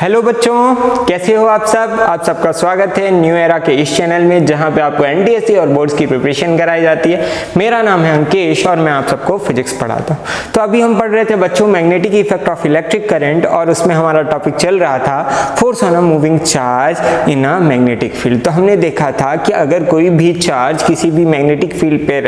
Hello बच्चों, कैसे हो आप सब। आप सबका स्वागत है न्यू एरा के इस चैनल में जहां पे आपको एनटीएससी और बोर्ड्स की प्रिपरेशन कराई जाती है। मेरा नाम है अंकेश और मैं आप सबको फिजिक्स पढ़ाता हूं। तो अभी हम पढ़ रहे थे बच्चों magnetic effect of electric current और उसमें हमारा टॉपिक चल रहा था force on a moving charge in a magnetic field. तो हमने देखा था कि अगर कोई भी चार्ज किसी भी मैग्नेटिक फील्ड पे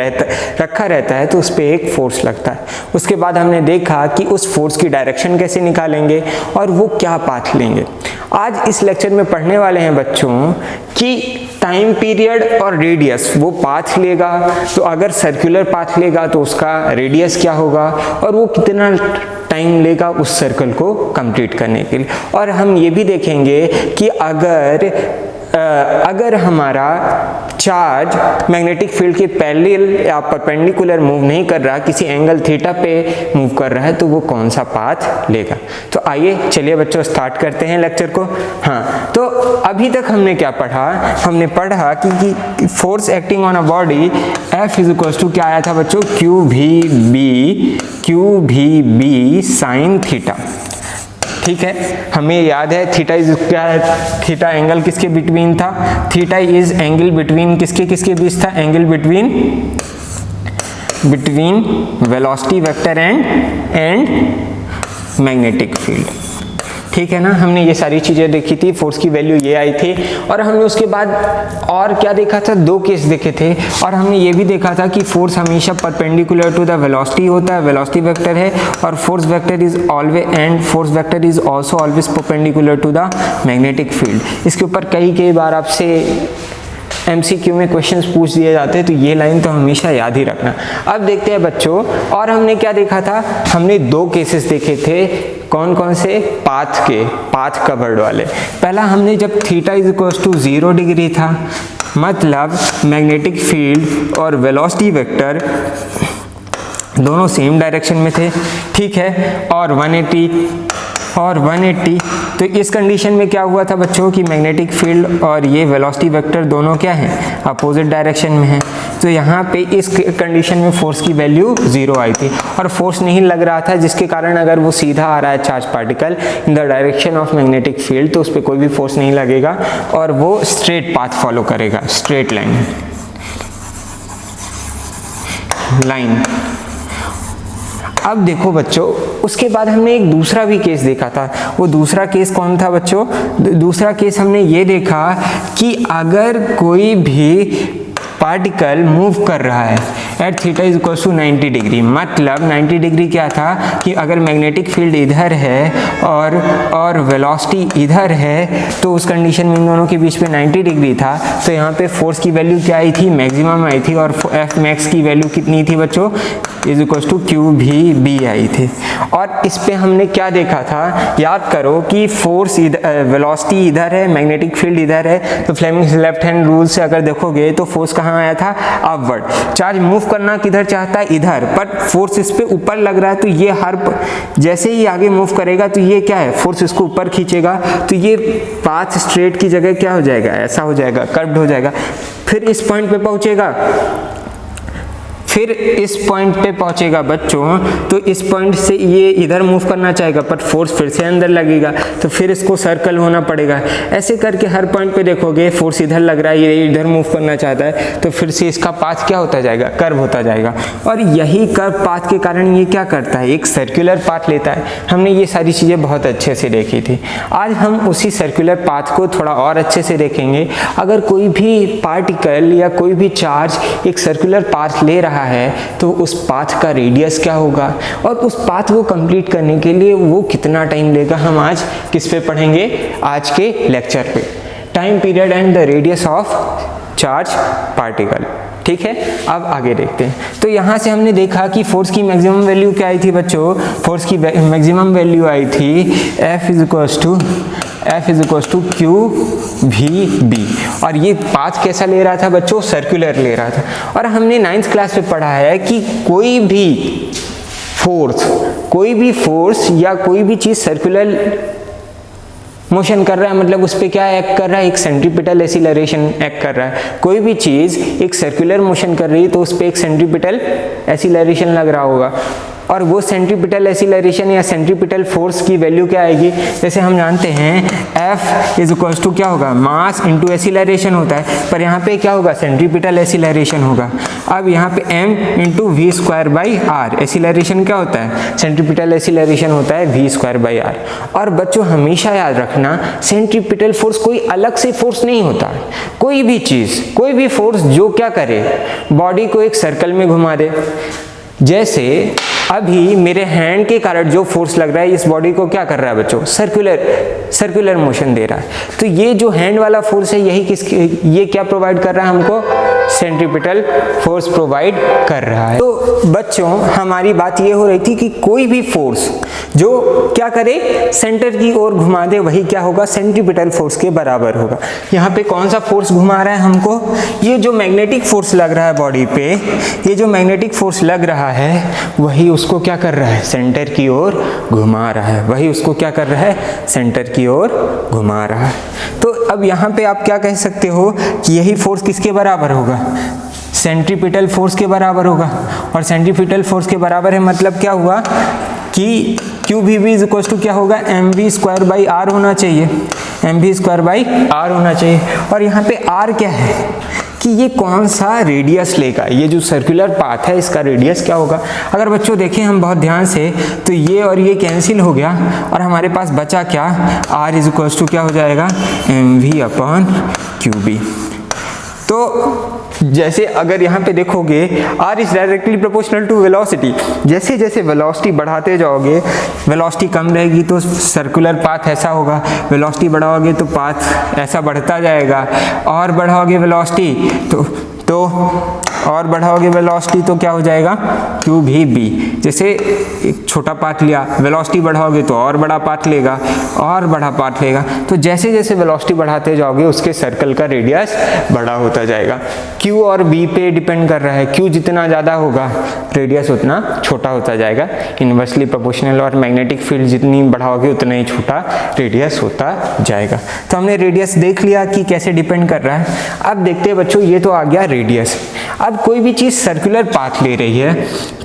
रखा रहता है तो उस पर एक फोर्स लगता है। उसके बाद हमने देखा कि उस फोर्स की डायरेक्शन कैसे निकालेंगे और वो क्या पाथ लेंगे। आज इस लेक्चर में पढ़ने वाले हैं बच्चों कि टाइम पीरियड और रेडियस वो पाथ लेगा। तो अगर सर्कुलर पाथ लेगा तो उसका रेडियस क्या होगा और वो कितना टाइम लेगा उस सर्कल को कंप्लीट करने के लिए। और हम ये भी देखेंगे कि अगर हमारा चार्ज मैग्नेटिक फील्ड के पैरेलल या परपेंडिकुलर मूव नहीं कर रहा, किसी एंगल थीटा पे मूव कर रहा है, तो वो कौन सा पाथ लेगा। तो आइए चलिए बच्चों स्टार्ट करते हैं लेक्चर को। हाँ, तो अभी तक हमने क्या पढ़ा, हमने पढ़ा कि force acting on a body F is equal to क्या आया था बच्चों, क्यू भी बी साइन थीटा। ठीक है, हमें याद है थीटा इज क्या है, थीटा एंगल किसके बिटवीन था, थीटा इज एंगल बिटवीन किसके बीच था, angle between velocity vector and magnetic field. ठीक है ना, हमने ये सारी चीजें देखी थी, फोर्स की वैल्यू ये आई थी। और हमने उसके बाद और क्या देखा था, दो केस देखे थे। और हमने ये भी देखा था कि फोर्स हमेशा परपेंडिकुलर टू द वेलोसिटी होता है, वेलोसिटी वेक्टर है, और force vector is also always perpendicular to the magnetic field. इसके ऊपर कई बार आपसे MCQ में क्वेश्चंस पूछ दिए जाते हैं, तो ये लाइन तो हमेशा याद ही रखना। अब देखते हैं बच्चों, और हमने क्या देखा था, हमने दो केसेस देखे थे। कौन से, पाथ कवर्ड वाले। पहला हमने जब theta is equal to 0 degree था, मतलब मैग्नेटिक फील्ड और वेलोसिटी वेक्टर दोनों सेम डायरेक्शन में थे। ठीक है, और 180। तो इस कंडीशन में क्या हुआ था बच्चों कि मैग्नेटिक फील्ड और ये वेलोसिटी वेक्टर दोनों क्या हैं, अपोजिट डायरेक्शन में हैं। तो यहाँ पे इस कंडीशन में फोर्स की वैल्यू 0 आई थी और फोर्स नहीं लग रहा था, जिसके कारण अगर वो सीधा आ रहा है charge particle in the direction of magnetic field तो उस पर कोई भी फोर्स नहीं लगेगा और वो स्ट्रेट पाथ फॉलो करेगा, स्ट्रेट लाइन। अब देखो बच्चों, उसके बाद हमने एक दूसरा भी केस देखा था। वो दूसरा केस कौन था बच्चों, दूसरा केस हमने ये देखा कि अगर कोई भी पार्टिकल मूव कर रहा है at theta is equal to 90 degree, मतलब 90 डिग्री क्या था कि अगर मैग्नेटिक फील्ड इधर है और वेलोसिटी इधर है, तो उस कंडीशन में इन दोनों के बीच में 90 डिग्री था। तो यहाँ पे फोर्स की वैल्यू क्या आई थी, मैक्सिमम आई थी, और F मैक्स की वैल्यू कितनी थी बच्चों, इज इक्वल टू क्यू भी बी आई थी। और इस पे हमने क्या देखा था, याद करो कि फोर्स वेलोसिटी इधर है, मैग्नेटिक फील्ड इधर है, तो फ्लेमिंग्स लेफ्ट हैंड रूल से अगर देखोगे तो फोर्स कहाँ आया था, अपवर्ड। चार्ज मूव करना किधर चाहता है, इधर, पर फोर्स इस पे ऊपर लग रहा है, तो ये जैसे ही आगे मूव करेगा तो ये क्या है, फोर्स इसको ऊपर खींचेगा, तो ये पाथ स्ट्रेट की जगह क्या हो जाएगा, ऐसा हो जाएगा, कर्व्ड हो जाएगा। फिर इस पॉइंट पे पहुंचेगा बच्चों, तो इस पॉइंट से ये इधर मूव करना चाहेगा, पर फोर्स फिर से अंदर लगेगा, तो फिर इसको सर्कल होना पड़ेगा। ऐसे करके हर पॉइंट पे देखोगे फोर्स इधर लग रहा है, ये इधर मूव करना चाहता है, तो फिर से इसका पाथ क्या होता जाएगा, कर्व होता जाएगा। और यही कर्व पाथ के कारण ये क्या करता है, एक सर्कुलर पाथ लेता है। हमने ये सारी चीज़ें बहुत अच्छे से देखी थी। आज हम उसी सर्कुलर पाथ को थोड़ा और अच्छे से देखेंगे। अगर कोई भी पार्टिकल या कोई भी चार्ज एक सर्कुलर पाथ ले रहा है तो उस पाथ का रेडियस क्या होगा और उस पाथ को कंप्लीट करने के लिए वो कितना टाइम लेगा, हम आज किस पे पढ़ेंगे, आज के लेक्चर पे, time period and the radius of charge particle. ठीक है, अब आगे देखते हैं। तो यहाँ से हमने देखा कि फोर्स की मैक्सिमम वैल्यू क्या आई थी बच्चों, फोर्स की मैक्सिमम वैल्यू आई थी F is equal to q भी बी। और ये पाथ कैसा ले रहा था बच्चों, सर्कुलर ले रहा था। और हमने 9th क्लास में पढ़ा है कि कोई भी फोर्स या कोई भी चीज़ सर्कुलर मोशन कर रहा है, मतलब उस पर क्या एक्ट कर रहा है, एक सेंट्रीपिटल एसिलरेशन एक्ट कर रहा है। कोई भी चीज़ एक सर्कुलर मोशन कर रही है तो उस पर एक सेंट्रीपिटल एसिलरेशन लग रहा होगा। और वो सेंट्रीपिटल एक्सीलरेशन या सेंट्रीपिटल फोर्स की वैल्यू क्या आएगी, जैसे हम जानते हैं F इज इक्वल्स टू क्या होगा, मास इंटू एक्सीलरेशन होता है, पर यहाँ पे क्या होगा, सेंट्रीपिटल एक्सीलरेशन होगा। अब यहाँ पे m into v square by r, acceleration क्या होता है, सेंट्रीपिटल एक्सीलरेशन होता है वी स्क्वायर बाई आर। और बच्चों हमेशा याद रखना सेंट्रीपिटल फोर्स कोई अलग से फोर्स नहीं होता, कोई भी चीज़, कोई भी फोर्स जो क्या करे, बॉडी को एक सर्कल में घुमा दे। जैसे अभी मेरे हैंड के कारण जो फोर्स लग रहा है इस बॉडी को क्या कर रहा है बच्चों, सर्कुलर मोशन दे रहा है। तो ये जो हैंड वाला फोर्स है यही ये क्या प्रोवाइड कर रहा है हमको, सेंट्रीपिटल फोर्स प्रोवाइड कर रहा है। तो बच्चों हमारी बात ये हो रही थी कि कोई भी फोर्स जो क्या करे, सेंटर की ओर घुमा दे, वही क्या होगा, सेंट्रीपिटल फोर्स के बराबर होगा। यहाँ पे कौन सा फोर्स घुमा रहा है हमको, ये जो मैग्नेटिक फोर्स लग रहा है बॉडी पे, ये जो मैग्नेटिक फोर्स लग रहा है वही उसको क्या कर रहा है, सेंटर की ओर घुमा रहा है, वही उसको क्या कर रहा है, सेंटर की ओर घुमा रहा है। तो अब यहाँ पे आप क्या कह सकते हो कि यही फोर्स किसके बराबर होगा, सेंट्रीपिटल फोर्स के बराबर होगा। और सेंट्रीपिटल फोर्स के बराबर है मतलब क्या हुआ कि q v b is equal to क्या होगा, m v square by r होना चाहिए, m v square by r होना चाहिए। और यहाँ पे आर क्या है कि ये कौन सा रेडियस लेगा, ये जो सर्कुलर पाथ है इसका रेडियस क्या होगा। अगर बच्चों देखें हम बहुत ध्यान से तो ये और ये कैंसिल हो गया और हमारे पास बचा क्या, आर इज इक्वल टू क्या हो जाएगा, m v upon q b. तो जैसे अगर यहाँ पे देखोगे r is directly proportional to velocity, जैसे जैसे वेलोसिटी बढ़ाते जाओगे, वेलोसिटी कम रहेगी तो सर्कुलर पाथ ऐसा होगा, वेलोसिटी बढ़ाओगे तो पाथ ऐसा बढ़ता जाएगा, और बढ़ाओगे वेलोसिटी तो और बढ़ाओगे वेलोसिटी तो क्या हो जाएगा, क्यू भी बी। जैसे एक छोटा पाथ लिया, वेलोसिटी बढ़ाओगे तो और बड़ा पाथ लेगा, और बड़ा पाथ लेगा, तो जैसे जैसे वेलोसिटी बढ़ाते जाओगे उसके सर्कल का रेडियस बड़ा होता जाएगा। क्यू और बी पे डिपेंड कर रहा है, क्यू जितना ज़्यादा होगा रेडियस उतना छोटा होता जाएगा, इन्वर्सली प्रोपोर्शनल। और मैग्नेटिक फील्ड जितनी बढ़ाओगे उतना ही छोटा रेडियस होता जाएगा। तो हमने रेडियस देख लिया कि कैसे डिपेंड कर रहा है। अब देखते हैं बच्चों, ये तो आ गया रेडियस। अब कोई भी चीज़ सर्कुलर पाथ ले रही है,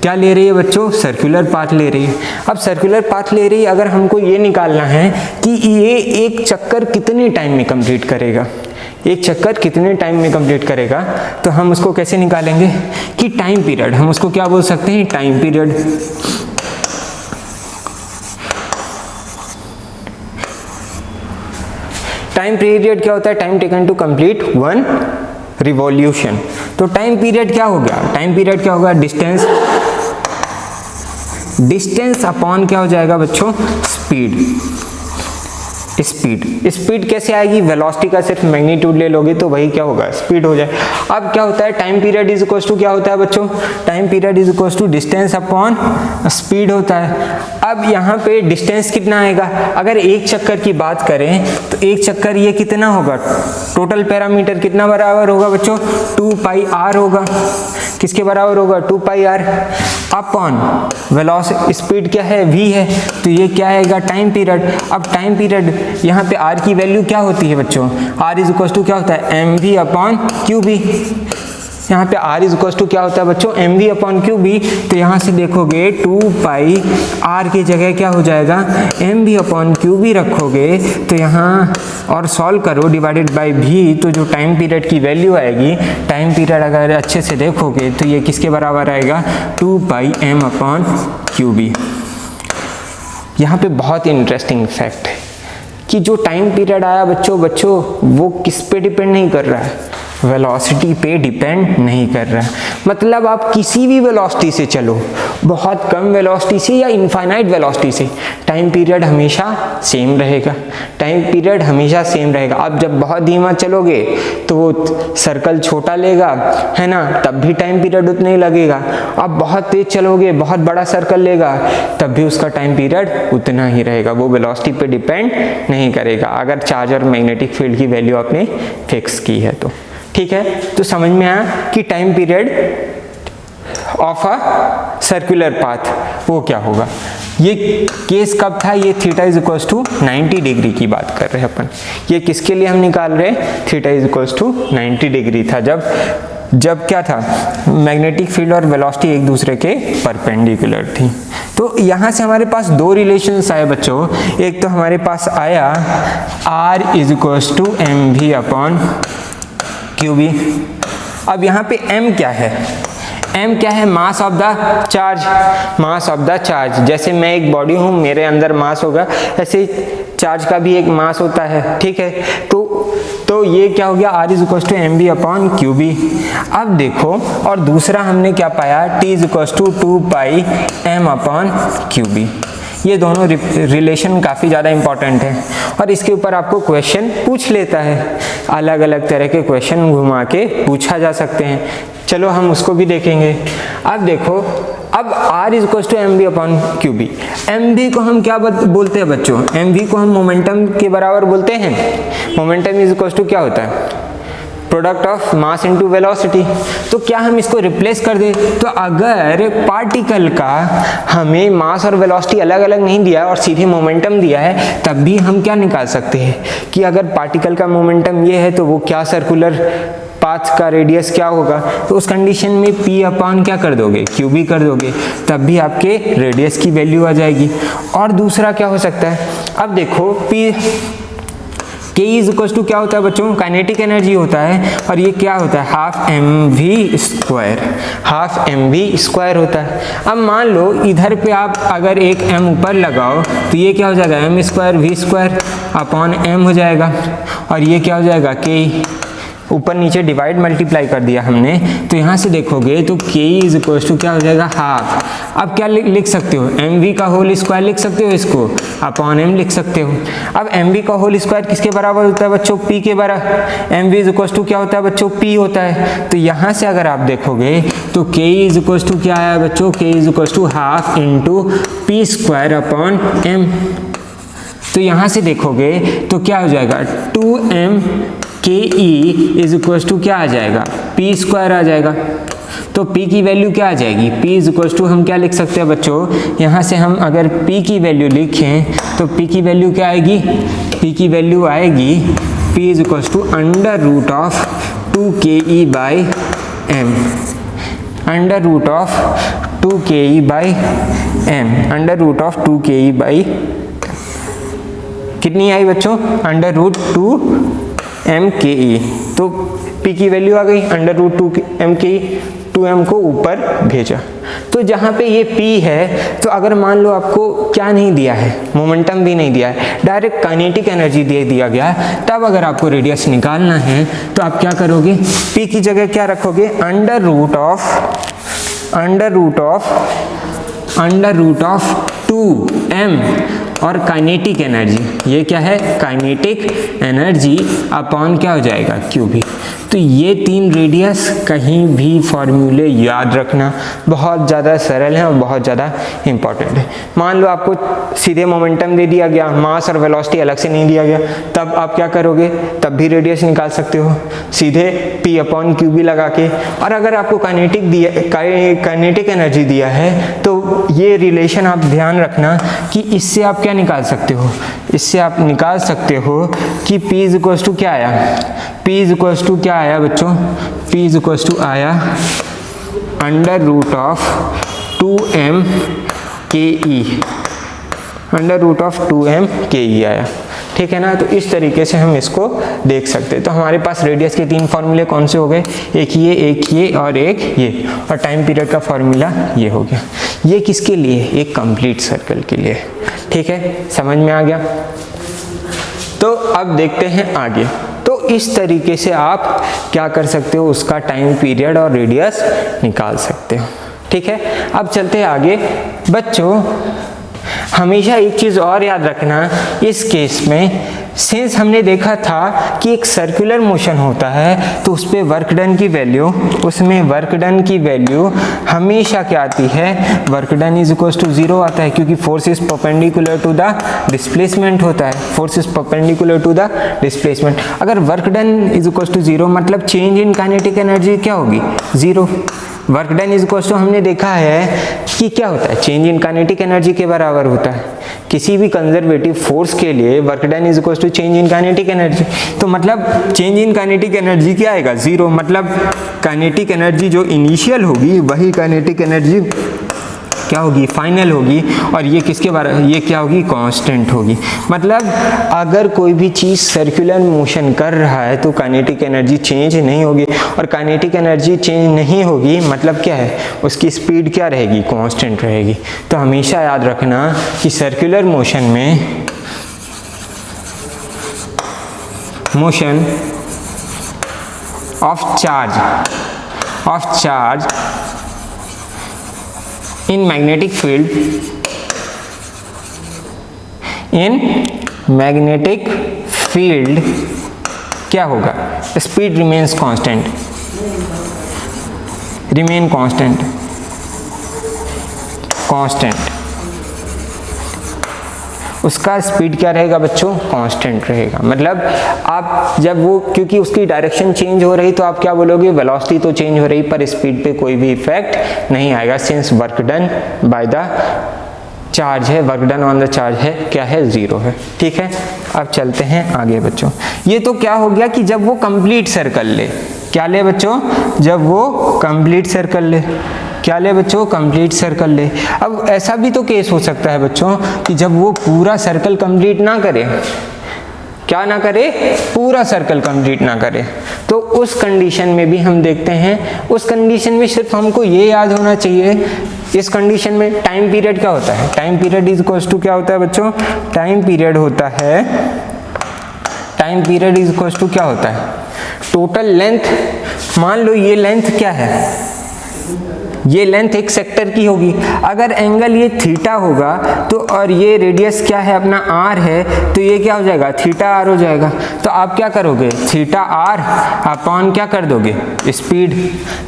क्या ले रही है बच्चों, सर्कुलर पाथ ले रही है। अब सर्कुलर पाथ ले रही है, अगर हमको ये निकालना है कि ये एक चक्कर कितने टाइम में कंप्लीट करेगा, एक चक्कर कितने टाइम में कंप्लीट करेगा, तो हम उसको कैसे निकालेंगे कि टाइम पीरियड, हम उसको क्या बोल सकते हैं, टाइम पीरियड। टाइम पीरियड क्या होता है, time taken to complete one revolution. तो टाइम पीरियड क्या हो गया, टाइम पीरियड क्या होगा, डिस्टेंस अपॉन क्या हो जाएगा बच्चों, स्पीड। स्पीड कैसे आएगी, वेलोसिटी का सिर्फ मैग्नीट्यूड ले लोगे तो वही क्या होगा, स्पीड हो जाए। अब क्या होता है, time period is equal to क्या होता है बच्चों, time period is equal to distance upon speed होता है। अब यहाँ पे डिस्टेंस कितना आएगा, अगर एक चक्कर की बात करें तो एक चक्कर ये कितना होगा, टोटल पैरामीटर कितना बराबर होगा बच्चों, 2 पाई आर होगा। किसके बराबर होगा, 2 पाई आर अपॉन वेलोसिटी, स्पीड क्या है, v है, तो ये क्या आएगा, टाइम पीरियड। अब टाइम पीरियड यहाँ पे r की वैल्यू क्या होती है बच्चों, r इज इक्वल टू क्या होता है, m v upon q b. यहाँ पे r इज इक्वल टू क्या होता है बच्चों, m v upon q b. तो यहाँ से देखोगे 2 पाई r की जगह क्या हो जाएगा, m v upon q b रखोगे तो यहाँ और सॉल्व करो डिवाइडेड बाई v, तो जो टाइम पीरियड की वैल्यू आएगी, टाइम पीरियड अगर अच्छे से देखोगे तो ये किसके बराबर आएगा, 2 pi m upon q b. यहाँ पे बहुत इंटरेस्टिंग फैक्ट है कि जो टाइम पीरियड आया बच्चों वो किस पे डिपेंड नहीं कर रहा है, वेलोसिटी पे डिपेंड नहीं कर रहा है। मतलब आप किसी भी वेलोसिटी से चलो, बहुत कम वेलोसिटी से या इनफाइनाइट वेलोसिटी से, टाइम पीरियड हमेशा सेम रहेगा, टाइम पीरियड हमेशा सेम रहेगा। आप जब बहुत धीमा चलोगे तो वो सर्कल छोटा लेगा, है ना, तब भी टाइम पीरियड उतना ही लगेगा। आप बहुत तेज चलोगे, बहुत बड़ा सर्कल लेगा, तब भी उसका टाइम पीरियड उतना ही रहेगा, वो वेलोसिटी पे डिपेंड नहीं करेगा, अगर चार्ज और मैग्नेटिक फील्ड की वैल्यू आपने फिक्स की है तो। ठीक है, तो समझ में आया कि time period of a circular path वो क्या होगा। ये केस कब था, ये theta is equals to 90 degree की बात कर रहे हैं अपन। ये किसके लिए हम निकाल रहे हैं, theta is equals to 90 degree था जब क्या था, मैग्नेटिक फील्ड और वेलोसिटी एक दूसरे के परपेंडिकुलर थी। तो यहाँ से हमारे पास दो रिलेशंस आए बच्चों। एक तो हमारे पास आया R is equals to m v upon q b. अब यहाँ पे m क्या है? m क्या है? Mass of the charge, mass of the charge. जैसे मैं एक बॉडी हूँ, मेरे अंदर मास होगा, ऐसे चार्ज का भी एक मास होता है, ठीक है। तो ये क्या हो गया? R is equal to m b upon q b. अब देखो, और दूसरा हमने क्या पाया? T is equal to 2 pi m upon q b. ये दोनों रिलेशन काफ़ी ज़्यादा इंपॉर्टेंट है और इसके ऊपर आपको क्वेश्चन पूछ लेता है। अलग अलग तरह के क्वेश्चन घुमा के पूछा जा सकते हैं। चलो हम उसको भी देखेंगे। अब देखो, अब R is equal to m b upon q b. M b को हम क्या बोलते हैं बच्चों? एम बी को हम मोमेंटम के बराबर बोलते हैं। मोमेंटम इज इक्वल टू क्या होता है? Product of mass into velocity. तो क्या हम इसको रिप्लेस कर दें? तो अगर पार्टिकल का हमें मास और वेलोसिटी अलग अलग नहीं दिया और सीधे मोमेंटम दिया है, तब भी हम क्या निकाल सकते हैं कि अगर पार्टिकल का मोमेंटम ये है तो वो क्या सर्कुलर पाथ का रेडियस क्या होगा? तो उस कंडीशन में P अपॉन क्या कर दोगे? क्यू बी कर दोगे, तब भी आपके रेडियस की वैल्यू आ जाएगी। और दूसरा क्या हो सकता है? अब देखो, P K is equal to क्या होता है बच्चों? काइनेटिक एनर्जी होता है, और ये क्या होता है? Half m v square, half m v square होता है। अब मान लो इधर पे आप अगर एक m ऊपर लगाओ तो ये क्या हो जाएगा? M square v square upon m हो जाएगा, और ये क्या हो जाएगा? K। ऊपर नीचे डिवाइड मल्टीप्लाई कर दिया हमने, तो यहाँ से देखोगे तो K इज इक्वल टू क्या हो जाएगा? हाफ। अब क्या लिख सकते हो? एम वी का होल स्क्वायर लिख सकते हो, इसको अपॉन m लिख सकते हो। अब एम वी का होल स्क्वायर किसके बराबर होता है बच्चों? P के बराबर। M v is equal to क्या होता है बच्चों? P होता है। तो यहाँ से अगर आप देखोगे तो K इज इक्वल टू क्या आया बच्चों? K is equal to half into P square upon m। तो यहाँ से देखोगे तो क्या हो जाएगा? 2m के ई इज इक्वल टू क्या आ जाएगा? P स्क्वायर आ जाएगा। तो P की वैल्यू क्या आ जाएगी? P इज इक्वल टू हम क्या लिख सकते हैं बच्चों? यहाँ से हम अगर P की वैल्यू लिखें तो P की वैल्यू क्या आएगी? P की वैल्यू आएगी P is equal to under root of 2ke by m, under root of 2ke by m, under root of 2ke by कितनी आई बच्चों? Under root 2m/ke। तो P की वैल्यू आ गई अंडर रूट 2m/ke, 2m को ऊपर भेजा। तो जहाँ पे ये P है, तो अगर मान लो आपको क्या नहीं दिया है? मोमेंटम भी नहीं दिया है, डायरेक्ट काइनेटिक एनर्जी दे दिया गया, तब अगर आपको रेडियस निकालना है तो आप क्या करोगे? P की जगह क्या रखोगे? अंडर रूट ऑफ 2m और काइनेटिक एनर्जी, ये क्या है? काइनेटिक एनर्जी अपॉन क्या हो जाएगा? Q b. तो ये तीन रेडियस कहीं भी फॉर्मूले याद रखना, बहुत ज़्यादा सरल है और बहुत ज़्यादा इंपॉर्टेंट है। मान लो आपको सीधे मोमेंटम दे दिया गया, मास और वेलोसिटी अलग से नहीं दिया गया, तब आप क्या करोगे? तब भी रेडियस निकाल सकते हो सीधे P अपॉन क्यू बी लगा के। और अगर आपको काइनेटिक एनर्जी दिया है तो ये रिलेशन आप ध्यान रखना कि इससे आप क्या निकाल सकते हो? इससे आप निकाल सकते हो कि P इज इक्वल टू क्या आया? P इज इक्वल टू क्या आया बच्चों? P इज इक्वल टू आया under root of 2m/ke, under root of 2m/ke आया, ठीक है ना। तो इस तरीके से हम इसको देख सकते हैं। तो हमारे पास रेडियस के तीन फॉर्मूले कौन से हो गए? एक ये और एक ये, और टाइम पीरियड का फॉर्मूला ये हो गया। ये किसके लिए? एक कंप्लीट सर्कल के लिए, ठीक है। समझ में आ गया? तो अब देखते हैं आगे। तो इस तरीके से आप क्या कर सकते हो? उसका टाइम पीरियड और रेडियस निकाल सकते हो, ठीक है। अब चलते हैं आगे बच्चों। हमेशा एक चीज़ और याद रखना इस केस में, सिंस हमने देखा था कि एक सर्कुलर मोशन होता है तो उस पर वर्क डन की वैल्यू, उसमें वर्क डन की वैल्यू हमेशा क्या आती है? Work done is equal to 0 आता है, क्योंकि force is perpendicular to the displacement होता है। Force is perpendicular to the displacement. अगर work done is equal to 0 मतलब चेंज इन काइनेटिक एनर्जी क्या होगी? 0। Work done is equal to हमने देखा है कि क्या होता है? चेंज इन काइनेटिक एनर्जी के बराबर होता है। किसी भी कंजर्वेटिव फोर्स के लिए work done is equal to change in kinetic energy. तो मतलब चेंज इन काइनेटिक एनर्जी क्या आएगा? 0। मतलब काइनेटिक एनर्जी जो इनिशियल होगी वही काइनेटिक एनर्जी क्या होगी, फाइनल होगी, और ये किसके बारे, ये क्या होगी, कांस्टेंट होगी। मतलब अगर कोई भी चीज़ सर्कुलर मोशन कर रहा है तो काइनेटिक एनर्जी चेंज नहीं होगी, और काइनेटिक एनर्जी चेंज नहीं होगी मतलब क्या है, उसकी स्पीड क्या रहेगी, कांस्टेंट रहेगी। तो हमेशा याद रखना कि सर्कुलर मोशन में motion of charge in magnetic field क्या होगा, स्पीड रिमेन्स कांस्टेंट, उसका स्पीड क्या रहेगा बच्चों, कांस्टेंट रहेगा। मतलब आप जब वो, क्योंकि उसकी डायरेक्शन चेंज हो रही तो आप क्या बोलोगे, वेलोसिटी तो चेंज हो रही पर स्पीड पे कोई भी इफेक्ट नहीं आएगा, since work done by the charge है, work done on the charge है क्या है, जीरो है। ठीक है, अब चलते हैं आगे बच्चों। ये तो क्या हो गया कि जब वो कंप्लीट सर्कल ले, क्या ले बच्चों, जब वो कंप्लीट सर्कल ले, क्या ले बच्चों, कंप्लीट सर्कल ले। अब ऐसा भी तो केस हो सकता है बच्चों कि जब वो पूरा सर्कल कंप्लीट ना करे, क्या ना करे, पूरा सर्कल कंप्लीट ना करे, तो उस कंडीशन में भी हम देखते हैं, उस कंडीशन में सिर्फ हमको ये याद होना चाहिए, इस कंडीशन में टाइम पीरियड क्या होता है, time period is equals to क्या होता है बच्चों, टाइम पीरियड होता है, time period is equals to क्या होता है, टोटल लेंथ। मान लो ये लेंथ क्या है, ये लेंथ एक सेक्टर की होगी, अगर एंगल ये थीटा होगा तो, और ये रेडियस क्या है अपना आर है, तो ये क्या हो जाएगा, थीटा आर हो जाएगा। तो आप क्या करोगे, थीटा आर अपॉन क्या कर दोगे, speed,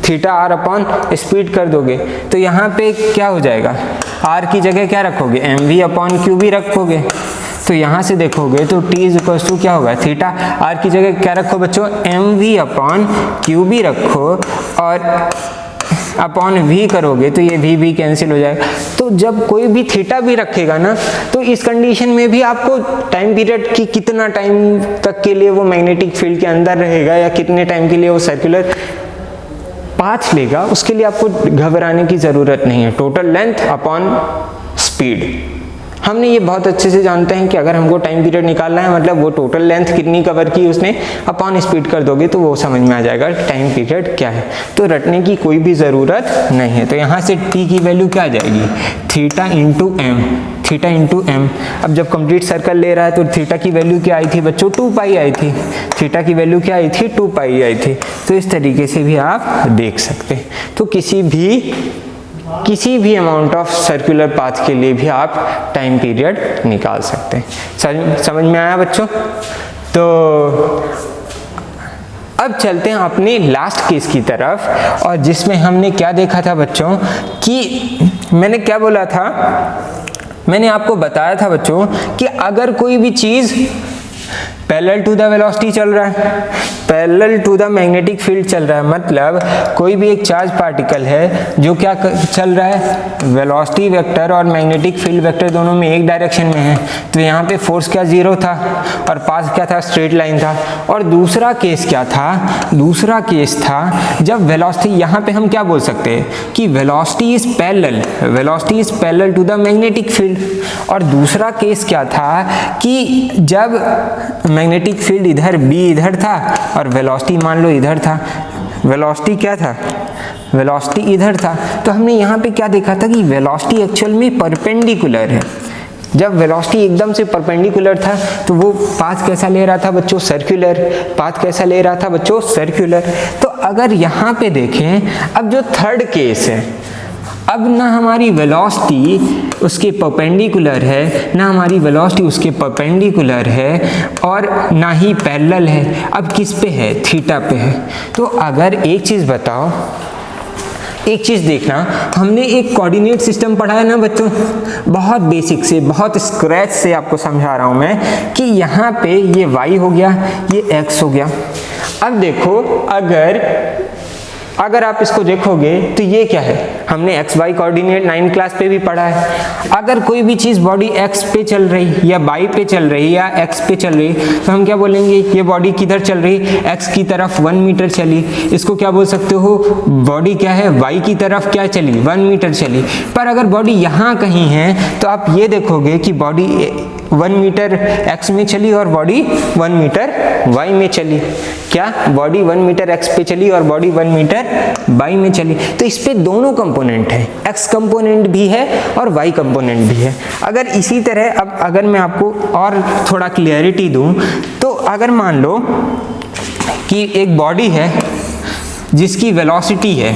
theta r upon speed कर दोगे। तो यहाँ पे क्या हो जाएगा, आर की जगह क्या रखोगे, एम वी अपॉन क्यू भी रखोगे। तो यहाँ से देखोगे तो t इज इक्वल्स टू क्या होगा, थीटा, आर की जगह क्या रखो बच्चों, एम वी अपॉन क्यू भी रखो, और अपॉन v करोगे तो ये v कैंसिल हो जाएगा। तो जब कोई भी थीटा भी रखेगा ना, तो इस कंडीशन में भी आपको टाइम पीरियड की कितना टाइम तक के लिए वो मैग्नेटिक फील्ड के अंदर रहेगा या कितने टाइम के लिए वो सर्कुलर पाथ लेगा, उसके लिए आपको घबराने की ज़रूरत नहीं है। टोटल लेंथ अपॉन स्पीड, हमने ये बहुत अच्छे से जानते हैं कि अगर हमको टाइम पीरियड निकालना है, मतलब वो टोटल लेंथ कितनी कवर की उसने, अपॉन स्पीड कर दोगे तो वो समझ में आ जाएगा टाइम पीरियड क्या है। तो रटने की कोई भी ज़रूरत नहीं है। तो यहाँ से t की वैल्यू क्या आ जाएगी, theta into m, theta into m. अब जब कंप्लीट सर्कल ले रहा है तो थीटा की वैल्यू क्या आई थी बच्चों, 2 पाई आई थी, थीटा की वैल्यू क्या आई थी, 2 पाई आई थी। तो इस तरीके से भी आप देख सकते हैं। तो किसी भी अमाउंट ऑफ सर्कुलर पाथ के लिए भी आप टाइम पीरियड निकाल सकते हैं। समझ में आया बच्चों? तो अब चलते हैं अपने लास्ट केस की तरफ, और जिसमें हमने क्या देखा था बच्चों कि मैंने क्या बोला था, मैंने आपको बताया था बच्चों कि अगर कोई भी चीज़ पैरेलल टू द वेलोसिटी चल रहा है, parallel to the magnetic field चल रहा है, मतलब कोई भी एक चार्ज पार्टिकल है जो क्या चल रहा है, वेलोसिटी वेक्टर और मैग्नेटिक फील्ड वेक्टर दोनों में एक डायरेक्शन में है। तो यहाँ पे फोर्स क्या, जीरो था, और पाथ क्या था, स्ट्रेट लाइन था। और दूसरा केस क्या था, दूसरा केस था जब वेलोसिटी, यहाँ पे हम क्या बोल सकते हैं कि velocity is parallel, velocity is parallel to the magnetic field. और दूसरा केस क्या था कि जब मैग्नेटिक फील्ड इधर b इधर था और वेलोसिटी मान लो इधर था, वेलोसिटी क्या था, वेलोसिटी इधर था। तो हमने यहाँ पे क्या देखा था कि वेलोसिटी एक्चुअल में परपेंडिकुलर है। जब वेलोसिटी एकदम से परपेंडिकुलर था तो वो पाथ कैसा ले रहा था बच्चों, सर्कुलर, पाथ कैसा ले रहा था बच्चों, सर्कुलर। तो अगर यहाँ पे देखें, अब जो थर्ड केस है, अब ना हमारी वेलोसिटी उसके परपेंडिकुलर है, ना हमारी वेलोसिटी उसके परपेंडिकुलर है, और ना ही पैरेलल है। अब किस पे है, थीटा पे है। तो अगर एक चीज़ बताओ, एक चीज़ देखना, हमने एक कोऑर्डिनेट सिस्टम पढ़ा है ना बच्चों, बहुत बेसिक से, बहुत स्क्रैच से आपको समझा रहा हूँ मैं कि यहाँ पे ये y हो गया, ये x हो गया। अब देखो, अगर अगर आप इसको देखोगे तो ये क्या है, हमने एक्स वाई कोऑर्डिनेट 9 क्लास पे भी पढ़ा है। अगर कोई भी चीज़ बॉडी एक्स पे चल रही या वाई पे चल रही या एक्स पे चल रही तो हम क्या बोलेंगे, ये बॉडी किधर चल रही, एक्स की तरफ 1 मीटर चली। इसको क्या बोल सकते हो, बॉडी क्या है, वाई की तरफ क्या चली, 1 मीटर चली। पर अगर बॉडी यहाँ कहीं है तो आप ये देखोगे कि बॉडी 1 मीटर एक्स में चली और बॉडी 1 मीटर वाई में चली। क्या बॉडी 1 मीटर एक्स पे चली और बॉडी 1 मीटर वाई में चली। तो इस पे दोनों कंपोनेंट है, एक्स कंपोनेंट भी है और वाई कंपोनेंट भी है। अगर इसी तरह अब अगर मैं आपको और थोड़ा क्लियरिटी दूं तो अगर मान लो कि एक बॉडी है जिसकी वेलोसिटी है,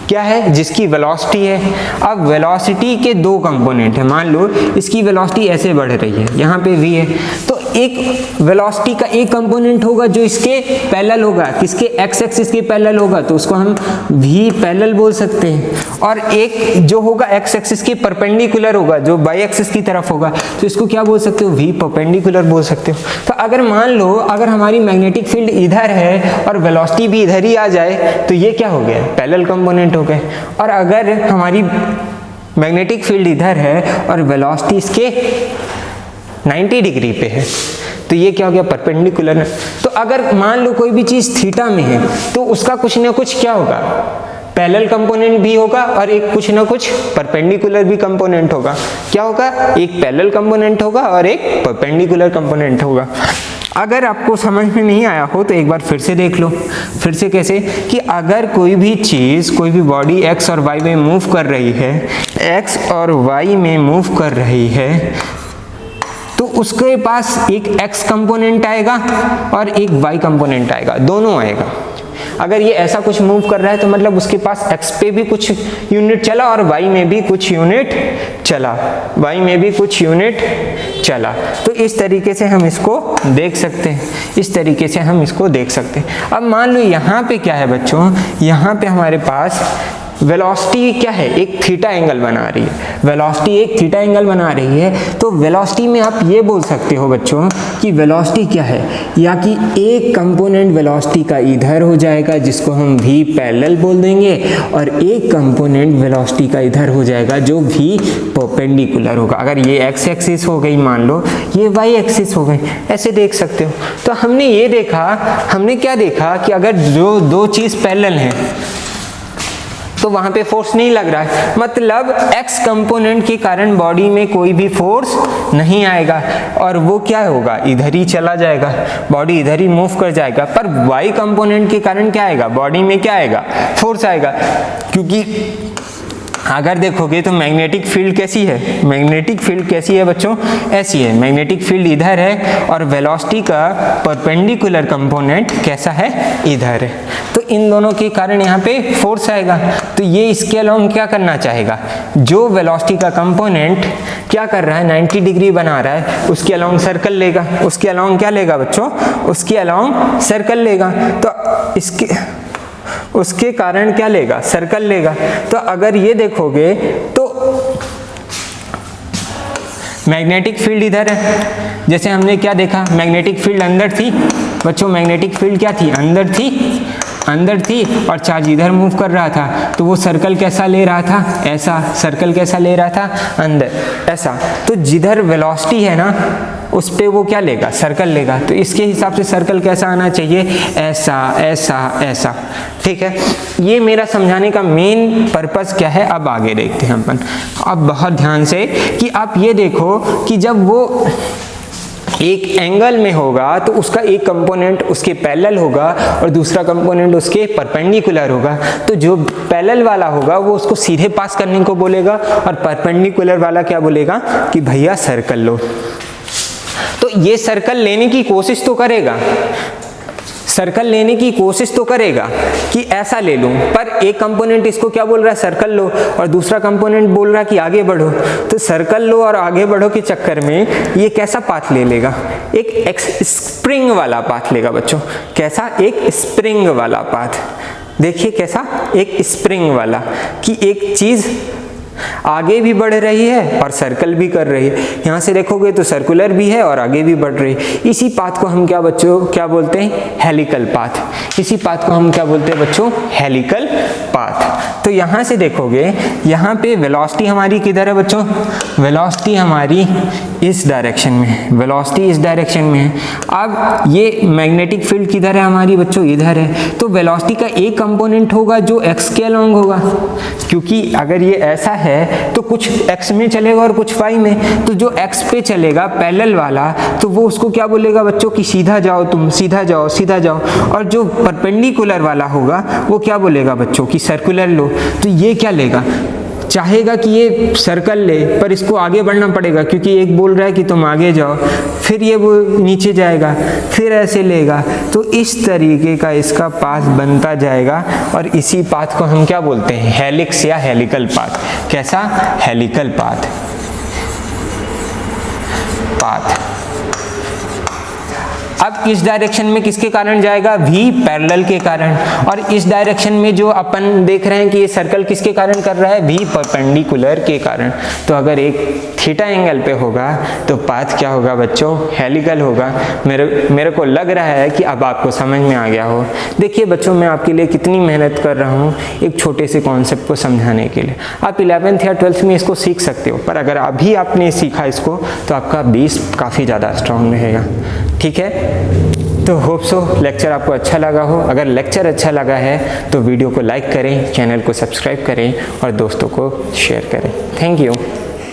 क्या है, जिसकी वेलोसिटी है। अब वेलोसिटी के दो कंपोनेंट है, मान लो इसकी वेलोसिटी ऐसे बढ़ रही है, यहाँ पे v है, तो एक वेलोसिटी का एक कंपोनेंट होगा जो इसके पैरेलल होगा, किसके, एक्स एक्सिस के पैरेलल होगा, तो उसको हम v पैरेलल बोल सकते हैं। और एक जो होगा एक्स एक्सिस के परपेंडिकुलर होगा, जो बाई एक्सिस की तरफ होगा, तो इसको क्या बोल सकते हो, v परपेंडिकुलर बोल सकते हो। तो अगर मान लो अगर हमारी मैग्नेटिक फील्ड इधर है और वेलोसिटी भी इधर ही आ जाए तो ये क्या हो गया, पैरेलल कंपोनेंट हो गए। और अगर हमारी मैग्नेटिक फील्ड इधर है और वेलोसिटी इसके 90 डिग्री पे है तो ये क्या हो गया, परपेंडिकुलर। तो अगर मान लो कोई भी चीज़ थीटा में है तो उसका कुछ ना कुछ क्या होगा, पैरेलल कंपोनेंट भी होगा और एक कुछ ना कुछ परपेंडिकुलर भी कंपोनेंट होगा। क्या होगा, एक पैरेलल कंपोनेंट होगा और एक परपेंडिकुलर कंपोनेंट होगा। अगर आपको समझ में नहीं आया हो तो एक बार फिर से देख लो। फिर से कैसे, कि अगर कोई भी चीज़, कोई भी बॉडी एक्स और वाई में मूव कर रही है, एक्स और वाई में मूव कर रही है, तो उसके पास एक एक्स कंपोनेंट आएगा और एक वाई कंपोनेंट आएगा, दोनों आएगा। अगर ये ऐसा कुछ मूव कर रहा है तो मतलब उसके पास एक्स पे भी कुछ यूनिट चला और वाई में भी कुछ यूनिट चला, वाई में भी कुछ यूनिट चला। तो इस तरीके से हम इसको देख सकते हैं, इस तरीके से हम इसको देख सकते हैं। अब मान लो यहाँ पे क्या है बच्चों, यहाँ पे हमारे पास वेलोसिटी क्या है, एक थीटा एंगल बना रही है, वेलोसिटी एक थीटा एंगल बना रही है। तो वेलोसिटी में आप ये बोल सकते हो बच्चों कि वेलोसिटी क्या है, या कि एक कंपोनेंट वेलोसिटी का इधर हो जाएगा जिसको हम v पैरेलल बोल देंगे, और एक कंपोनेंट वेलोसिटी का इधर हो जाएगा जो v परपेंडिकुलर होगा। अगर ये x एक्सिस हो गई, मान लो ये y एक्सिस हो गई, ऐसे देख सकते हो। तो हमने ये देखा, हमने क्या देखा कि अगर जो दो चीज़ पैरेलल हैं तो वहां पे फोर्स नहीं लग रहा है, मतलब एक्स कंपोनेंट के कारण बॉडी में कोई भी फोर्स नहीं आएगा और वो क्या होगा, इधर ही चला जाएगा, बॉडी इधर ही मूव कर जाएगा। पर वाई कंपोनेंट के कारण क्या आएगा, बॉडी में क्या आएगा, फोर्स आएगा। क्योंकि अगर देखोगे तो मैग्नेटिक फील्ड कैसी है, मैग्नेटिक फील्ड कैसी है बच्चों, ऐसी है। मैग्नेटिक फील्ड इधर है और वेलोसिटी का परपेंडिकुलर कंपोनेंट कैसा है, इधर है। तो इन दोनों के कारण यहाँ पे फोर्स आएगा। तो ये इसके अलोंग क्या करना चाहेगा, जो वेलोसिटी का कंपोनेंट क्या कर रहा है, 90 डिग्री बना रहा है, उसके अलोंग सर्कल लेगा। उसके अलोंग क्या लेगा बच्चों, उसके अलोंग सर्कल लेगा। तो उसके कारण क्या लेगा, सर्कल लेगा। तो अगर ये देखोगे तो मैग्नेटिक फील्ड इधर है, जैसे हमने क्या देखा, मैग्नेटिक फील्ड अंदर थी बच्चों, मैग्नेटिक फील्ड क्या थी, अंदर थी और चार्ज इधर मूव कर रहा था। तो वो सर्कल कैसा ले रहा था, ऐसा, सर्कल कैसा ले रहा था, अंदर, ऐसा। तो जिधर वेलोसिटी है ना उस पे वो क्या लेगा, सर्कल लेगा। तो इसके हिसाब से सर्कल कैसा आना चाहिए, ऐसा ऐसा ऐसा। ठीक है, ये मेरा समझाने का मेन पर्पस क्या है, अब आगे देखते हैं अपन। अब बहुत ध्यान से कि आप ये देखो कि जब वो एक एंगल में होगा तो उसका एक कंपोनेंट उसके पैरेलल होगा और दूसरा कंपोनेंट उसके परपेंडिकुलर होगा। तो जो पैरेलल वाला होगा वो उसको सीधे पास करने को बोलेगा और परपेंडिकुलर वाला क्या बोलेगा कि भैया सर्कल लो। तो ये सर्कल लेने की कोशिश तो करेगा, सर्कल लेने की कोशिश तो करेगा कि ऐसा ले लूं, पर एक कंपोनेंट इसको क्या बोल रहा है, सर्कल लो, और दूसरा कंपोनेंट बोल रहा है कि आगे बढ़ो। तो सर्कल लो और आगे बढ़ो के चक्कर में ये कैसा पाथ ले लेगा, एक स्प्रिंग वाला पाथ लेगा बच्चों। कैसा, एक स्प्रिंग वाला पाथ। देखिए कैसा, एक स्प्रिंग वाला, कि एक चीज आगे भी बढ़ रही है और सर्कल भी कर रही है। यहाँ से देखोगे तो सर्कुलर भी है और आगे भी बढ़ रही है। इसी पाथ को हम क्या बच्चों क्या बोलते हैं? Helical path. इसी पाथ को हम क्या बोलते हैं बच्चों? Helical path. तो यहाँ से देखोगे यहाँ पे वेलोसिटी हमारी किधर है बच्चों? वेलोसिटी हमारी इस डायरेक्शन में है, वेलोसिटी इस डायरेक्शन में है। अब ये मैग्नेटिक फील्ड किधर है हमारी बच्चों? इधर है। तो वेलोसिटी का एक कंपोनेंट होगा जो x के अलोंग होगा, क्योंकि अगर ये ऐसा है तो कुछ x में चलेगा और कुछ y में। तो जो x पे चलेगा पैरेलल वाला, तो वो उसको क्या बोलेगा बच्चों कि सीधा जाओ, तुम सीधा जाओ, सीधा जाओ। और जो परपेंडिकुलर वाला होगा वो क्या बोलेगा बच्चों कि सर्कुलर लो। तो ये क्या लेगा? चाहेगा कि ये सर्कल ले, पर इसको आगे बढ़ना पड़ेगा, क्योंकि एक बोल रहा है कि तुम आगे जाओ, फिर ये वो नीचे जाएगा, फिर ऐसे लेगा। तो इस तरीके का इसका पाथ बनता जाएगा और इसी पाथ को हम क्या बोलते हैं? हेलिक्स या हेलिकल पाथ। कैसा? Helical path. अब इस डायरेक्शन में किसके कारण जाएगा? v पैरेलल के कारण। और इस डायरेक्शन में जो अपन देख रहे हैं कि ये सर्कल किसके कारण कर रहा है? v परपेंडिकुलर के कारण। तो अगर एक थीटा एंगल पे होगा तो पाथ क्या होगा बच्चों? हेलिकल होगा। मेरे को लग रहा है कि अब आपको समझ में आ गया हो। देखिए बच्चों, मैं आपके लिए कितनी मेहनत कर रहा हूँ एक छोटे से कॉन्सेप्ट को समझाने के लिए। आप 11th या 12th में इसको सीख सकते हो, पर अगर अभी आपने सीखा इसको तो आपका बेस काफ़ी ज़्यादा स्ट्रांग रहेगा। ठीक है, तो होप सो लेक्चर आपको अच्छा लगा हो। अगर लेक्चर अच्छा लगा है तो वीडियो को लाइक करें, चैनल को सब्सक्राइब करें और दोस्तों को शेयर करें। Thank you.